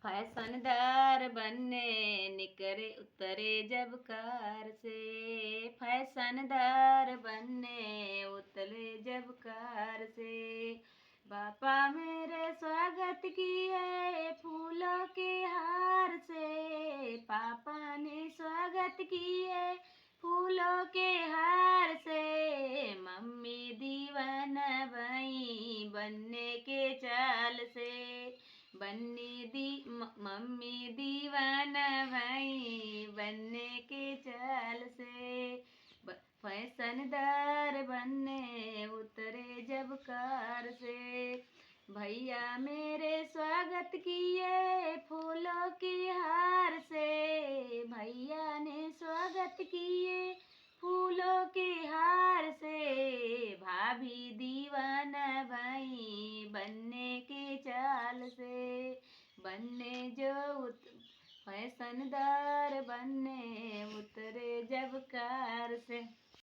फैशनदार बनने निकरे उतरे जब कार से। फैशनदार बनने उतरे जब कार से। पापा मेरे स्वागत किए फूलों के हार से। पापा ने स्वागत किए फूलों के हार से। मम्मी दीवाना भई बनने के चाल से। मम्मी दीवाना भाई बनने के चाल से। फैशनदार बनने उतरे जब कार से। भैया मेरे स्वागत किए फूलों के हार से। भैया ने स्वागत किए फूलों के हार से। भाभी दीवाना भाई बनने के चाल से। फैशनदार बनने उतरे जब कार से।